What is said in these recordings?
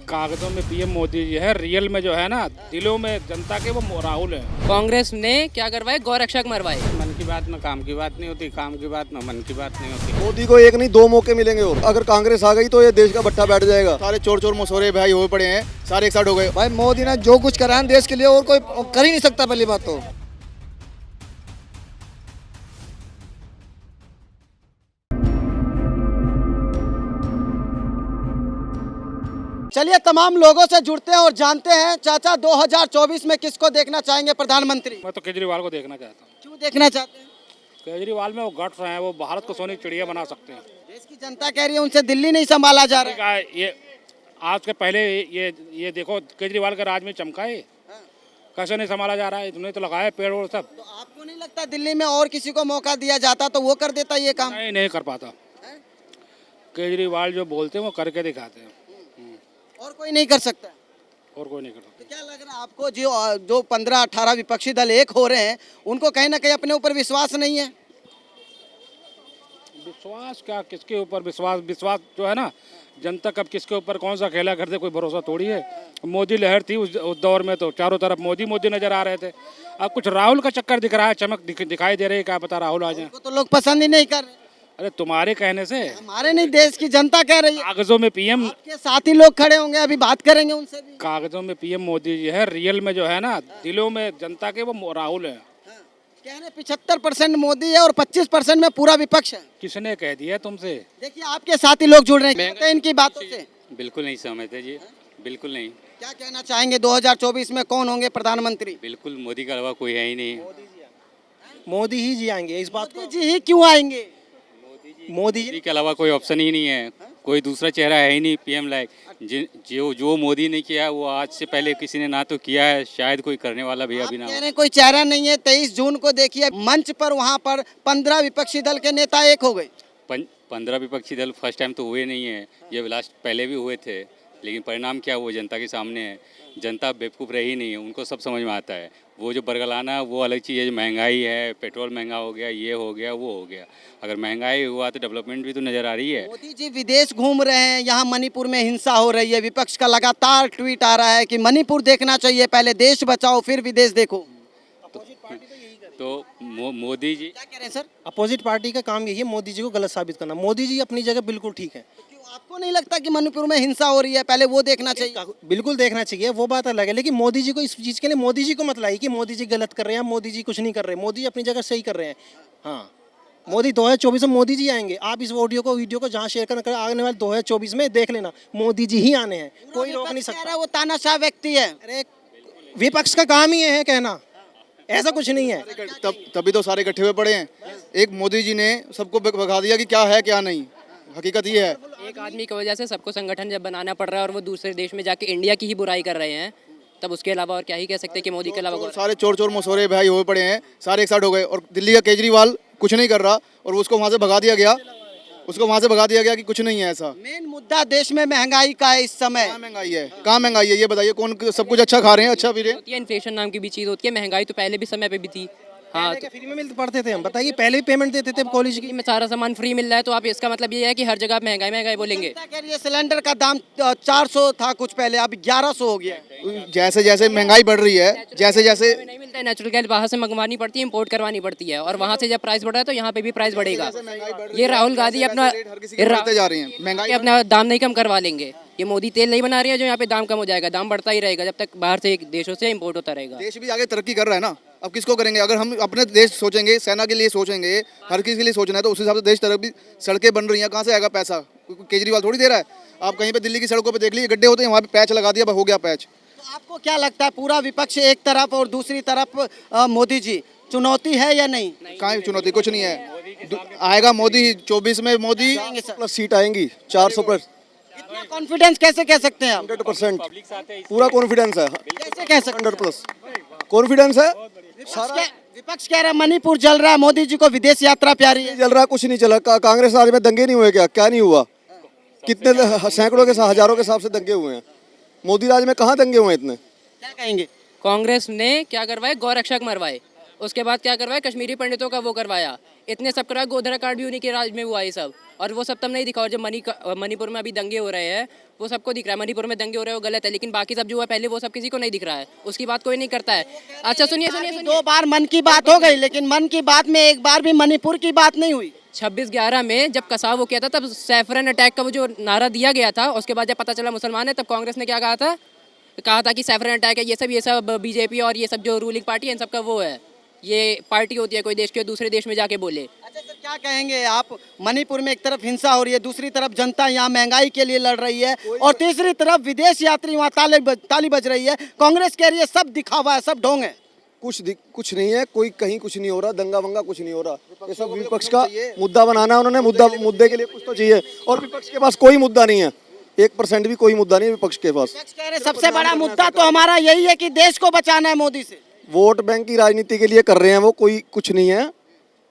कागजों में पीएम मोदी जी है, रियल में जो है ना दिलों में जनता के वो राहुल है। कांग्रेस ने क्या करवाए, गौरक्षक मरवाए। मन की बात में काम की बात नहीं होती, काम की बात में मन की बात नहीं होती। मोदी को एक नहीं 2 मौके मिलेंगे और अगर कांग्रेस आ गई तो ये देश का भट्टा बैठ जाएगा। सारे चोर चोर मसोरे भाई हुए पड़े हैं, सारे एक साथ हो गए। भाई मोदी ने जो कुछ करा है देश के लिए और कोई कर ही नहीं सकता। पहली बात तो चलिए तमाम लोगों से जुड़ते हैं और जानते हैं चाचा 2024 में किसको देखना चाहेंगे प्रधानमंत्री। मैं तो केजरीवाल को देखना चाहता हूँ। क्यों देखना चाहते हैं? केजरीवाल में वो गट्स हैं, वो भारत को सोने की चिड़िया बना सकते हैं। देश की जनता कह रही है उनसे दिल्ली नहीं संभाला जा रहा है। क्या ये आज के पहले ये देखो केजरीवाल का राज में चमका है, कैसे नहीं संभाला जा रहा है। इतने तो लगाए पेड़ और सब। तो आपको नहीं लगता दिल्ली में और किसी को मौका दिया जाता तो वो कर देता ये काम? नहीं कर पाता। केजरीवाल जो बोलते हैं वो करके दिखाते हैं, और कोई नहीं कर सकता। और कोई नहीं कर सकता। तो क्या लग रहा है आपको जो 15-18 विपक्षी दल एक हो रहे हैं उनको कहीं ना कहीं अपने ऊपर विश्वास नहीं है? विश्वास क्या, किसके ऊपर विश्वास? विश्वास जो है ना जनता कब किसके ऊपर कौन सा खेला करते कोई भरोसा थोड़ी है। मोदी लहर थी उस दौर में तो चारों तरफ मोदी मोदी नजर आ रहे थे। अब कुछ राहुल का चक्कर दिख रहा है, चमक दिखाई दे रही है। क्या पता राहुल आ जाए। उनको तो लोग पसंद ही नहीं कर रहे। अरे तुम्हारे कहने से, हमारे नहीं देश की जनता कह रही है। कागजों में पीएम, आपके साथ ही लोग खड़े होंगे, अभी बात करेंगे उनसे भी। कागजों में पीएम मोदी जी है, रियल में जो है ना दिलों में जनता के वो राहुल है। कह रहे 75% मोदी है और 25% में पूरा विपक्ष है। किसने कह दिया तुमसे? देखिए आपके साथ ही लोग जुड़ रहे हैं कहते हैं इनकी बातों से। बिल्कुल नहीं समझते जी, बिल्कुल नहीं। क्या कहना चाहेंगे 2024 में कौन होंगे प्रधानमंत्री? बिल्कुल मोदी के अलावा कोई है ही नहीं। मोदी ही जी आएंगे, इस बात मोदी जी ही क्यों आएंगे? मोदी जी मोदी के अलावा कोई ऑप्शन ही नहीं है, कोई दूसरा चेहरा है ही नहीं पीएम लायक। जो मोदी ने किया वो आज से पहले किसी ने ना तो किया है, शायद कोई करने वाला भी अभी ना कह हो। रहे हैं कोई चेहरा नहीं है। 23 जून को देखिए मंच पर वहां पर 15 विपक्षी दल के नेता एक हो गए। 15 विपक्षी दल फर्स्ट टाइम तो हुए नहीं है, ये लास्ट पहले भी हुए थे, लेकिन परिणाम क्या वो जनता के सामने है। जनता बेवकूफ़ रही नहीं है, उनको सब समझ में आता है। वो जो बरगलाना वो अलग चीज़ है, महंगाई है, पेट्रोल महंगा हो गया, ये हो गया, वो हो गया। अगर महंगाई हुआ तो डेवलपमेंट भी तो नज़र आ रही है। मोदी जी विदेश घूम रहे हैं, यहाँ मणिपुर में हिंसा हो रही है। विपक्ष का लगातार ट्वीट आ रहा है कि मणिपुर देखना चाहिए, पहले देश बचाओ फिर विदेश देखो। तो मोदी जी क्या कह रहे हैं सर? अपोजिट पार्टी का काम यही है मोदी जी को गलत साबित करना। मोदी जी अपनी जगह बिल्कुल ठीक है। तो क्यों आपको नहीं लगता कि मणिपुर में हिंसा हो रही है, पहले वो देखना चाहिए? बिल्कुल देखना चाहिए, वो बात अलग है, लेकिन मोदी जी को इस चीज़ के लिए मोदी जी को मत लाइए कि मोदी जी गलत कर रहे हैं, मोदी जी कुछ नहीं कर रहे। मोदी जी अपनी जगह सही कर रहे हैं। हाँ, मोदी 2024 में मोदी जी आएंगे। आप इस वीडियो को जहाँ शेयर करना आने वाले 2024 में देख लेना, मोदी जी ही आने हैं, कोई रोक नहीं सकता। वो तानाशाह व्यक्ति है। अरे विपक्ष का काम ही है कहना, ऐसा कुछ नहीं है। तभी तो सारे इकट्ठे हुए पड़े हैं। एक मोदी जी ने सबको भगा दिया कि क्या है क्या नहीं। हकीकत ये है। एक आदमी की वजह से सबको संगठन जब बनाना पड़ रहा है और वो दूसरे देश में जाके इंडिया की ही बुराई कर रहे हैं, तब उसके अलावा और क्या ही कह सकते हैं कि मोदी के अलावा सारे चोर चोर मसोरे भाई हुए पड़े हैं, सारे एक साथ हो गए। और दिल्ली का केजरीवाल कुछ नहीं कर रहा और उसको वहाँ से भगा दिया गया। कि कुछ नहीं है ऐसा। मेन मुद्दा देश में महंगाई का है इस समय। कहाँ महंगाई है? कहाँ महंगाई है ये बताइए? कौन सब कुछ अच्छा खा रहे हैं, अच्छा पी रहे हैं? होती है, इन्फ्लेशन नाम की भी चीज़ होती है। महंगाई तो पहले भी समय पे भी थी। हाँ, पहले फ्री में मिलते पढ़ते थे हम, बताइए पहले भी पेमेंट देते थे कॉलेज की। में सारा सामान फ्री मिल रहा है, तो आप इसका मतलब ये है कि हर जगह महंगाई महंगाई बोलेंगे। जनता कह रही है सिलेंडर का दाम 400 था कुछ पहले, अब 1100 हो गया है। जैसे जैसे महंगाई बढ़ रही है, जैसे जैसे नहीं मिलता है। नेचुरल गैस बाहर से मंगवानी पड़ती है, इंपोर्ट करवानी पड़ती है, और वहाँ से जब प्राइस बढ़ रहा है तो यहाँ पे भी प्राइस बढ़ेगा। ये राहुल गांधी अपना बढ़ते जा रही है महंगाई। अपना दाम नहीं कम करवा लेंगे। ये मोदी तेल नहीं बना रही है जो यहाँ पे दाम कम हो जाएगा। दाम बढ़ता ही रहेगा जब तक बाहर से देशों से इंपोर्ट होता रहेगा। देश भी आगे तरक्की कर रहा है ना, अब किसको करेंगे? अगर हम अपने देश सोचेंगे, सेना के लिए सोचेंगे, हर किसी के लिए सोचना है तो उस हिसाब से देश तरफ भी सड़कें बन रही हैं। कहाँ से आएगा पैसा? केजरीवाल थोड़ी दे रहा है। आप कहीं पे दिल्ली की सड़कों पे देख लीजिए, गड्ढे होते हैं, वहाँ पे पैच लगा दिया, हो गया पैच। तो आपको क्या लगता है पूरा विपक्ष एक तरफ और दूसरी तरफ मोदी जी, चुनौती है या नहीं? कहाँ चुनौती? कुछ नहीं है। आएगा मोदी 24 में, मोदी प्लस सीट आएंगी 400+। इतना कॉन्फिडेंस कैसे कह सकते हैं आप? 100% पूरा कॉन्फिडेंस है। कैसे कह सकते हैं? 100+ कॉन्फिडेंस है। विपक्ष कह रहा है मणिपुर जल रहा है, मोदी जी को विदेश यात्रा प्यारी है। चल रहा, कुछ नहीं चला। कांग्रेस राज में दंगे नहीं हुए क्या? क्या नहीं हुआ? कितने सैकड़ों के हजारों के हिसाब से दंगे हुए हैं। मोदी राज में कहाँ दंगे हुए इतने? क्या कहेंगे? कांग्रेस ने क्या करवाए, गौरक्षक मरवाए। उसके बाद क्या करवाया, कश्मीरी पंडितों का वो करवाया। इतने सब करवाया, गोधरा कार्ड भी उन्हीं के राज में हुआ ये सब। और वो सब तब नहीं दिखा। और जब मणिपुर में अभी दंगे हो रहे हैं वो सबको दिख रहा है, मणिपुर में दंगे हो रहे हैं वो गलत है, लेकिन बाकी सब जो है पहले वो सब किसी को नहीं दिख रहा है, उसकी बात कोई नहीं करता है। अच्छा सुनिए सुनिए सुनिए, 2 बार मन की बात हो गई, लेकिन मन की बात में एक बार भी मणिपुर की बात नहीं हुई। 26/11 में जब कसाव वो किया था तब सैफरन अटैक का वो जो नारा दिया गया था, उसके बाद जब पता चला मुसलमान है तब कांग्रेस ने क्या कहा था कि सैफरन अटैक है, ये सब बीजेपी और ये सब जो रूलिंग पार्टी है इन सब का वो है, ये पार्टी होती है कोई देश के दूसरे देश में जाके बोले। अच्छा सर, क्या कहेंगे आप? मणिपुर में एक तरफ हिंसा हो रही है, दूसरी तरफ जनता यहाँ महंगाई के लिए लड़ रही है, और तीसरी तरफ विदेश यात्री वहाँ ताली बज रही है। कांग्रेस कह रही है सब दिखावा है, सब ढोंग है। कुछ नहीं है, कोई कहीं कुछ नहीं हो रहा, दंगा वंगा कुछ नहीं हो रहा। ये सब विपक्ष का मुद्दा बनाना है उन्होंने, मुद्दे के लिए कुछ तो चाहिए, और विपक्ष के पास कोई मुद्दा नहीं है, 1% भी कोई मुद्दा नहीं है विपक्ष के पास। विपक्ष कह रहे सबसे बड़ा मुद्दा तो हमारा यही है कि देश को बचाना है मोदी से। वोट बैंक की राजनीति के लिए कर रहे हैं वो, कोई कुछ नहीं है,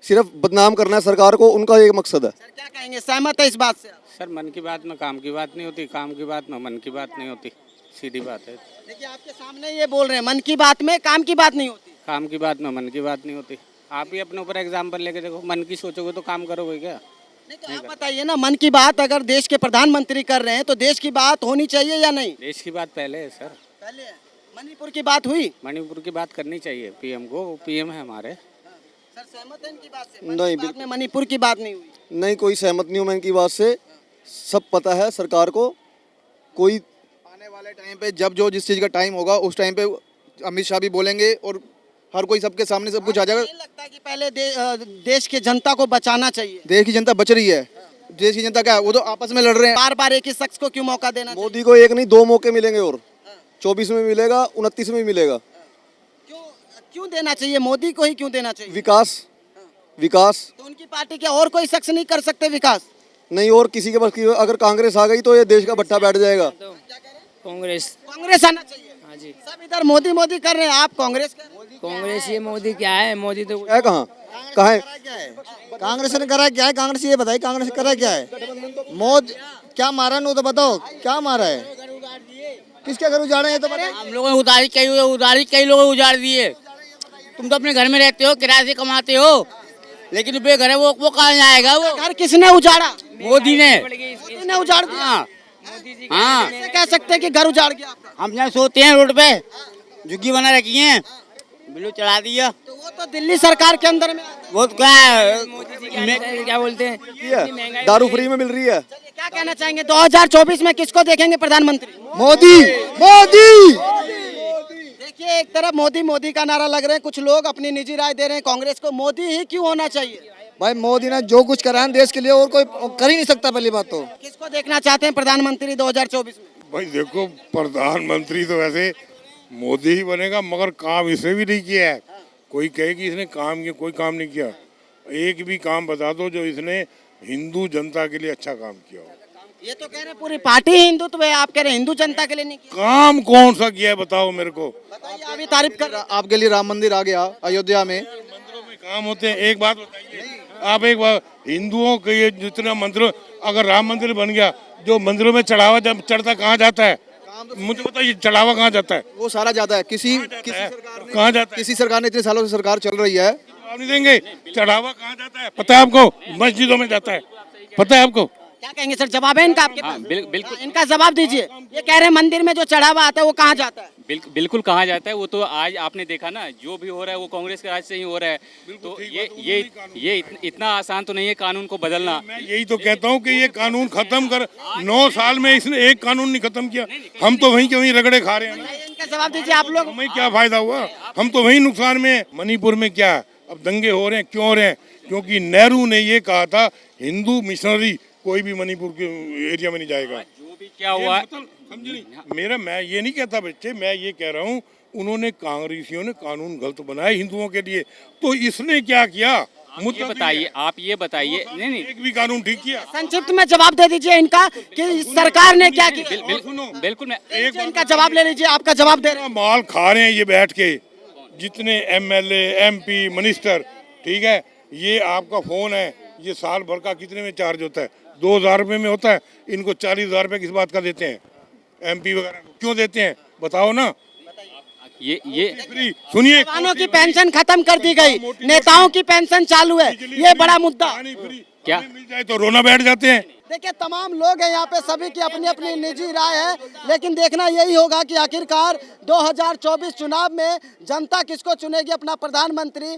सिर्फ बदनाम करना है सरकार को, उनका एक मकसद है। सर क्या कहेंगे, सहमत है इस बात से? सर मन की बात में काम की बात नहीं होती, काम की बात में मन की बात नहीं होती, सीधी बात है। देखिए आपके सामने ये बोल रहे हैं मन की बात में काम की बात नहीं होती। काम की बात में मन की बात नहीं होती। आप ही अपने ऊपर एग्जाम्पल लेके देखो, मन की सोचोगे तो काम करोगे क्या? नहीं तो आप बताइए ना, मन की बात अगर देश के प्रधानमंत्री कर रहे हैं तो देश की बात होनी चाहिए या नहीं? देश की बात पहले है सर। पहले है। मणिपुर की बात हुई? मणिपुर की बात करनी चाहिए पीएम को, पीएम है हमारे। सर सहमत है इनकी बात से? नहीं, मन की बात में मणिपुर की बात नहीं हुई। नहीं, कोई सहमत नहीं हूँ मैं इनकी बात से। सब पता है सरकार को, कोई आने वाले टाइम पे जब जो जिस चीज़ का टाइम होगा उस टाइम पे अमित शाह भी बोलेंगे और हर कोई सबके सामने सब कुछ आ जाएगा। नहीं लगता कि पहले देश की जनता को बचाना चाहिए? देश की जनता बच रही है, देश की जनता क्या है, वो तो आपस में लड़ रहे हैं। बार बार एक ही शख्स को क्यों मौका देना चाहिए? मोदी को एक नहीं 2 मौके मिलेंगे, और 24 में मिलेगा, 29 में मिलेगा। क्यों क्यों देना चाहिए? मोदी को ही क्यों देना चाहिए? विकास तो उनकी पार्टी के और कोई शख्स नहीं कर सकते विकास? नहीं, और किसी के पास अगर कांग्रेस आ गई तो ये देश का भट्टा बैठ जाएगा। कांग्रेस आना चाहिए। हाँ जी, सब इधर मोदी मोदी कर रहे हैं, आप कांग्रेस कर रहे हैं। कांग्रेस ये मोदी क्या है, मोदी तो है कहाँ है? कांग्रेस ने करा क्या है? कांग्रेस ये बताइए कांग्रेस ने करा क्या है? मोदी क्या मारा नो तो बताओ, क्या मारा है? किसके घर उजाड़े हैं तो बताओ। हम लोगों ने उधारी कई लोगों ने उजाड़ दिए। तुम तो अपने घर में रहते हो, किराए से कमाते हो, लेकिन जो बेघर है वो कहाँ जाएगा? वो घर किसने उजाड़ा? मोदी ने। मोदी ने उजाड़ दिया। हाँ, कैसे कह सकते हैं कि घर उजाड़ गया आपका? हम यहाँ सोते हैं रोड पे, झुग्गी बना रखी है, बिल्लू चढ़ा दिया। तो वो तो दिल्ली सरकार के अंदर में आता है। वो तो क्या है, क्या बोलते हैं, दारू फ्री में मिल रही है। चलिए, क्या कहना चाहेंगे 2024 में किसको देखेंगे प्रधानमंत्री? मोदी देखिए एक तरफ मोदी मोदी का नारा लग रहे हैं, कुछ लोग अपनी निजी राय दे रहे हैं कांग्रेस को मोदी ही क्यों होना चाहिए। भाई मोदी ने जो कुछ करा है देश के लिए और कोई कर ही नहीं सकता। पहली बात तो किसको देखना चाहते हैं प्रधानमंत्री 2024 में? भाई देखो, प्रधानमंत्री तो वैसे मोदी ही बनेगा, मगर काम इसने भी नहीं किया है। कोई कहे कि इसने काम किया, कोई काम नहीं किया। एक भी काम बता दो जो इसने हिंदू जनता के लिए अच्छा काम किया हो। ये तो कह रहे हैं पूरी पार्टी हिंदुत्व है, आप कह रहे हैं हिंदू जनता के लिए नहीं किया। काम कौन सा किया है बताओ मेरे को। बताइए, अभी तारीफ कर रहे हैं। आपके लिए राम मंदिर आ गया अयोध्या में। मंदिरों में काम होते हैं। एक बात बताइए आप, एक बार हिंदुओं के ये जितना मंदिर, अगर राम मंदिर बन गया, जो मंदिरों में चढ़ावा जब चढ़ता कहाँ जाता है? मुझे बताइए, चढ़ावा कहाँ जाता है? वो सारा जाता है कहाँ जाता है? किसी सरकार ने, इतने सालों से सरकार चल रही है, जवाब नहीं देंगे। चढ़ावा कहाँ जाता है पता है आपको? मस्जिदों में जाता है, पता है आपको? क्या कहेंगे सर, जवाब है इनका आपके पास? बिल्कुल इनका जवाब दीजिए। ये कह रहे हैं मंदिर में जो चढ़ावा आता है वो कहाँ जाता है? बिल्कुल कहा जाता है। वो तो आज आपने देखा ना, जो भी हो रहा है वो कांग्रेस के राज से ही हो रहा है। तो ये इतना आसान तो नहीं है कानून को बदलना। मैं यही तो कहता हूँ कि ये कानून खत्म कर। 9 साल में इसने एक कानून नहीं खत्म किया। हम तो वहीं के वहीं रगड़े खा रहे हैं। इनका जवाब दीजिए आप लोग। हमें क्या फायदा हुआ? हम तो वहीं नुकसान में हैं। मणिपुर में क्या अब दंगे हो रहे हैं? क्यों हो रहे हैं? क्योंकि नेहरू ने ये कहा था हिंदू मिशनरी कोई भी मणिपुर के एरिया में नहीं जाएगा। जो भी क्या हुआ, समझे नहीं? मैं ये नहीं कहता बच्चे, मैं ये कह रहा हूँ उन्होंने कांग्रेसियों ने कानून गलत बनाए हिंदुओं के लिए, तो इसने क्या किया? आप ये बताइए। नहीं, एक भी कानून ठीक किया? संक्षिप्त में जवाब दे दीजिए इनका कि सरकार ने क्या किया। बिल्कुल मैं इनका जवाब ले लीजिए, आपका जवाब दे रहे हैं। माल खा रहे हैं ये बैठ के, जितने एमएलए एमपी मिनिस्टर, ठीक है? ये आपका फोन है, ये साल भर का कितने में चार्ज होता है? 2000 रुपये में होता है। इनको 40,000 रुपये किस बात का देते हैं? एमपी वगैरह क्यों देते हैं बताओ ना? ये फ्री सुनिए, जवानों की पेंशन खत्म कर दी गई, नेताओं की पेंशन चालू है, ये बड़ा मुद्दा। क्या मिल जाए तो रोना बैठ जाते हैं। देखिए तमाम लोग हैं यहाँ पे, सभी की अपनी अपनी निजी राय है, लेकिन देखना यही होगा कि आखिरकार 2024 चुनाव में जनता किसको चुनेगी अपना प्रधानमंत्री।